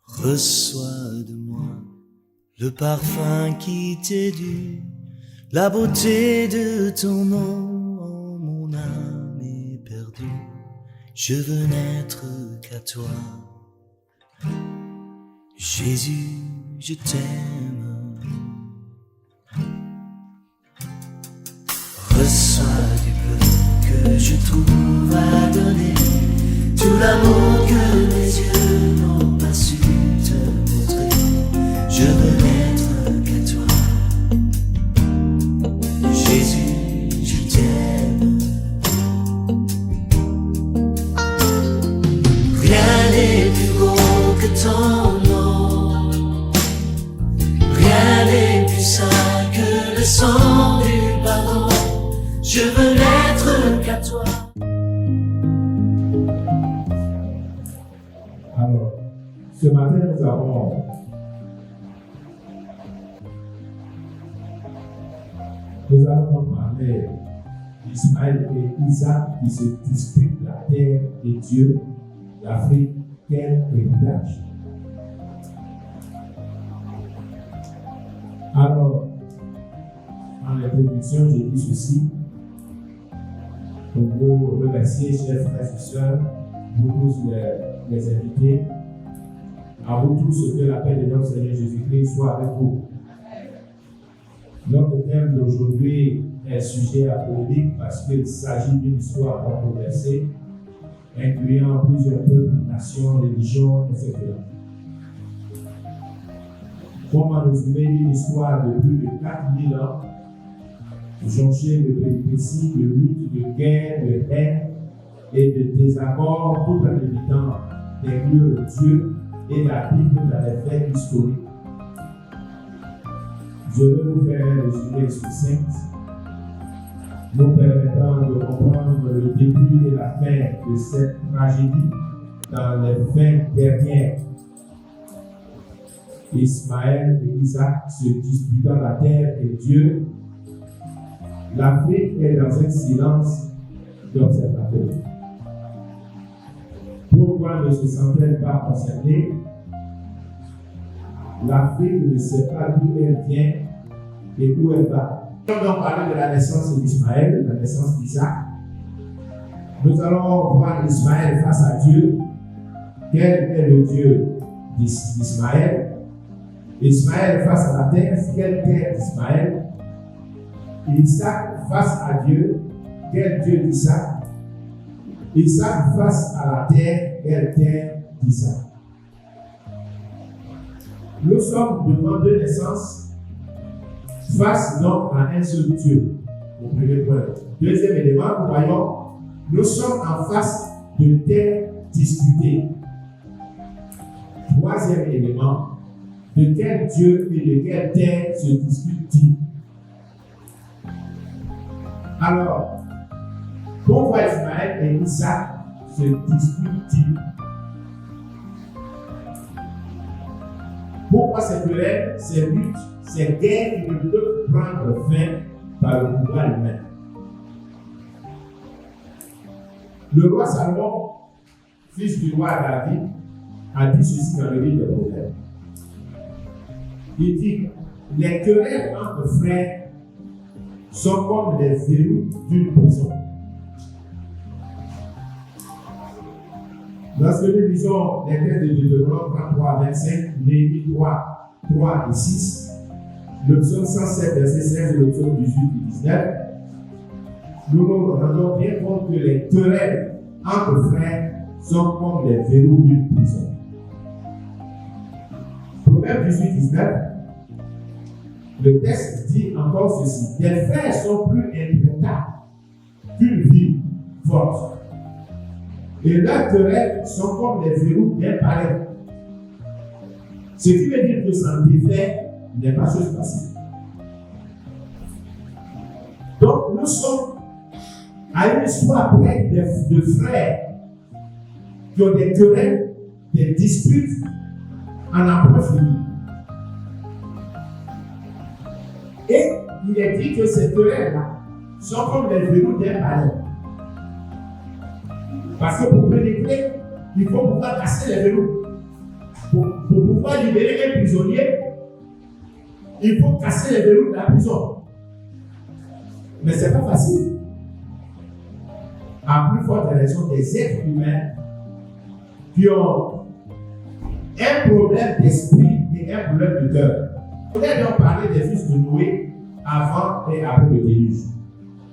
Reçois de moi le parfum qui t'est dû, la beauté de ton nom, oh, mon âme est perdue. Je veux n'être qu'à toi, Jésus, je t'aime. Reçois du peu que je trouve à donner, tout l'amour que mes yeux n'ont pas su te montrer. Je veux n'être qu'à toi, Jésus, je t'aime. Rien n'est plus beau que ton nom, rien n'est plus saint que le sang du pardon. Je veux n'être qu'à toi. Alors, ce matin, nous allons parler d'Ismaël et Isaac qui se disputent la terre et Dieu, l'Afrique, quel héritage. Alors, en introduction, j'ai dit ceci. Pour vous remercier, chers frères et sœurs, vous tous les invités, à vous tous que la paix de notre Seigneur Jésus-Christ soit avec vous. Notre thème d'aujourd'hui est sujet à polémique parce qu'il s'agit d'une histoire controversée, incluant plusieurs peuples, nations, religions, etc. Comment résumer une histoire de plus de 4000 ans, jonchée de péripéties, de luttes, de guerres, de haine et de désaccords, tout en évitant d'inclure Dieu et la Bible dans les faits historiques. Je vais vous faire un résumé succinct, nous permettant de comprendre le début et la fin de cette tragédie dans les 20 dernières. Ismaël et Isaac se disputant la terre et Dieu, l'Afrique est dans un silence d'observateur. Pourquoi ne se sent-elle pas concernée? L'Afrique ne sait pas d'où elle vient et où elle va. Nous allons parler de la naissance d'Ismaël, la naissance d'Isaac. Nous allons voir Ismaël face à Dieu. Quel est le Dieu d'Ismaël? Ismaël face à la terre, quelle terre d'Ismaël? Isaac face à Dieu, quel Dieu d'Isaac? Isaac face à la terre, quelle terre d'Isaac? Nous sommes devant deux naissances, face donc à un seul Dieu, au premier point. Deuxième élément, nous voyons, nous sommes en face de terres disputées. Troisième élément, de quel Dieu et de quelle terre se disputent-ils? Alors, pourquoi Ismaël et Isaac se disputent-ils? Pourquoi ces querelles, ces luttes, ces guerres qui ne peuvent prendre fin par le pouvoir humain? Le roi Salomon, fils du roi David, a dit ceci dans le livre des Proverbes. Il dit, les querelles entre frères sont comme les verrous d'une prison. Lorsque nous lisons les textes de Deutéronome 33, 25, Néhémie 3 et 6, le psaume 107, verset 16 et le psaume 18 et 19, nous nous rendons bien compte que les querelles entre frères sont comme les verrous d'une prison. Proverbe 18, 19, le texte dit encore ceci: les frères sont plus intraitables qu'une ville forte, et leurs querelles sont comme les verrous bien parés. Ce qui veut dire que s'en défaire n'est pas chose facile. Donc nous sommes à une histoire pleine de frères qui ont des querelles, des disputes en approche de nous. Et il est dit que ces querelles-là sont comme les verrous d'un palais. Parce que pour pénétrer, il faut pouvoir casser les verrous. Pour Pour pouvoir libérer un prisonnier, il faut casser les verrous de la prison. Mais ce n'est pas facile. À plus forte raison des êtres humains qui ont un problème d'esprit et un problème de cœur. On a donc parlé des fils de Noé avant et après le déluge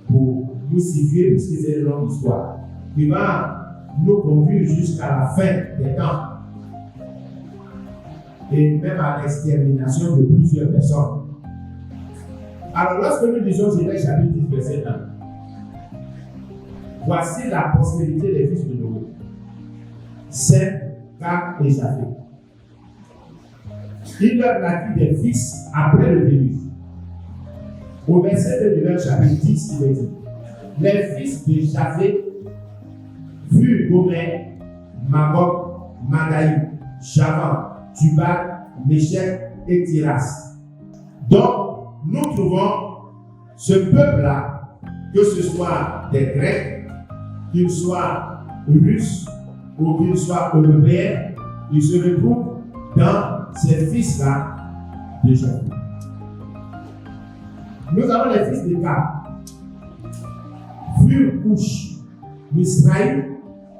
pour nous situer, puisque c'est une longue histoire qui va nous conduire jusqu'à la fin des temps et même à l'extermination de plusieurs personnes. Alors, lorsque nous disons Genèse chapitre 10, verset 1, voici la postérité des fils de Noé, Sem, Cam et Japheth. Il leur naquit des fils après le déluge. Au verset 2 du même chapitre 10, il est dit: les fils de Japheth furent Gomer, Magog, Madaï, Javan, Tubal, Méchec et Tiras. Donc, nous trouvons ce peuple-là, que ce soit des Grecs, qu'ils soient Russes ou qu'ils soient Européens, ils se retrouvent dans ces fils-là de Japheth. Nous avons les fils de Cam, furent Couche, Misraïm,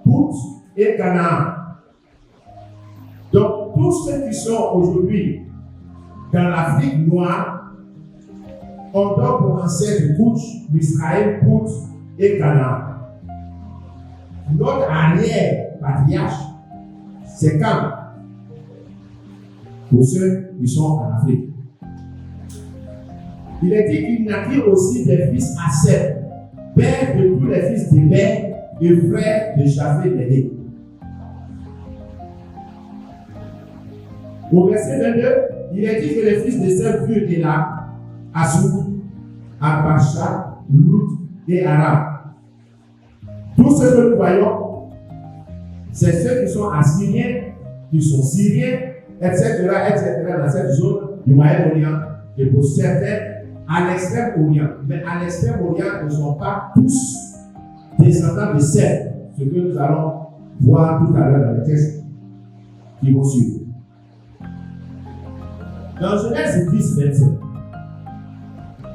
Pout et Canaan. Donc, tous ceux qui sont aujourd'hui dans l'Afrique noire ont donc pour ancêtre Couche, Misraïm, Pout et Canaan. Notre arrière-patriarche, c'est Cam, pour ceux qui sont en Afrique. Il est dit qu'il naquit aussi des fils à Sem, père de tous les fils d'Héber et frère de Japheth l'aîné. Au verset 22, il est dit que les fils de Sem furent Élam, Assur, Arpachshad, Lut et Aram. Tous ceux que nous voyons, c'est ceux qui sont assyriens, qui sont syriens, etc., dans cette zone du Moyen-Orient, et pour certains, à l'extrême-orient. Mais à l'extrême-orient, ils ne sont pas tous descendants de Sem, ce que nous allons voir tout à l'heure dans les textes qui vont suivre. Dans Genèse 10, 27,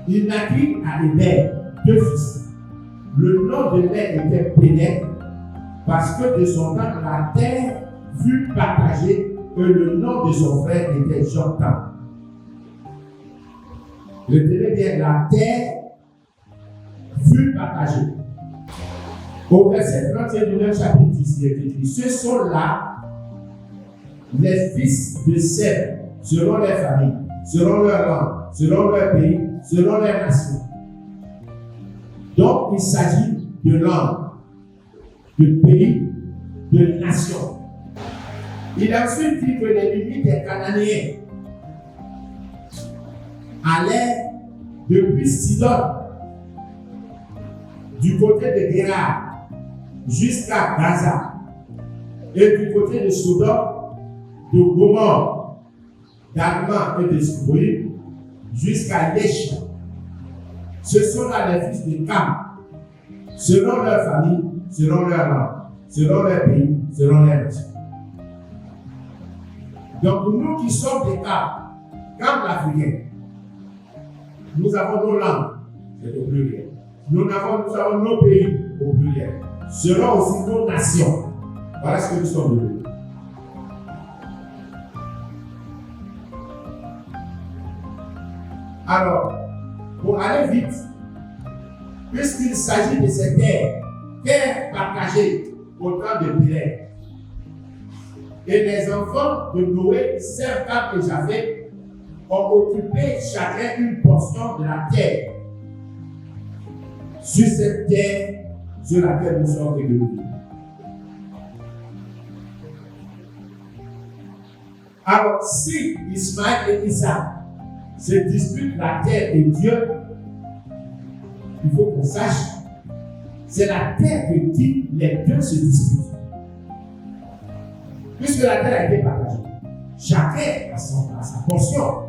il naquit à Héber 2 fils. Le nom de Héber était Pénètre, parce que de son temps, la terre fut partagée, et le nom de son frère était Joktan. Retenez bien, la terre fut partagée. Au verset 31 du 9 chapitre 10, il est écrit: ce sont là les fils de Sem, selon leurs familles, selon leur langue, selon leur pays, selon leur nation. Donc, il s'agit de langue, de pays, de nation. Il a ensuite dit que les limites des Cananéens allaient depuis Sidon, du côté de Guérar, jusqu'à Gaza, et du côté de Sodome, de Gomorrhe, d'Adma et de Seboïm, jusqu'à Léch. Ce sont là les fils de Cam, selon leur famille, selon leur langue, selon leur pays, selon leur nation. Donc nous qui sommes des Cam l'Africain, nous avons nos langues, c'est au pluriel. Nous avons nos pays au pluriel. Selon aussi nos nations. Voilà ce que nous sommes devenus. Alors, pour aller vite, puisqu'il s'agit de ces terres partagées au temps de Pénètre, et les enfants de Noé, Sem, Cam et Japheth, ont occupé chacun une portion de la terre. Sur cette terre sur laquelle nous sommes réunis. Alors, si Ismaël et Isaac se disputent la terre de Dieu, il faut qu'on sache, c'est la terre de qui les deux se disputent. Puisque la terre a été partagée, chacun a sa portion.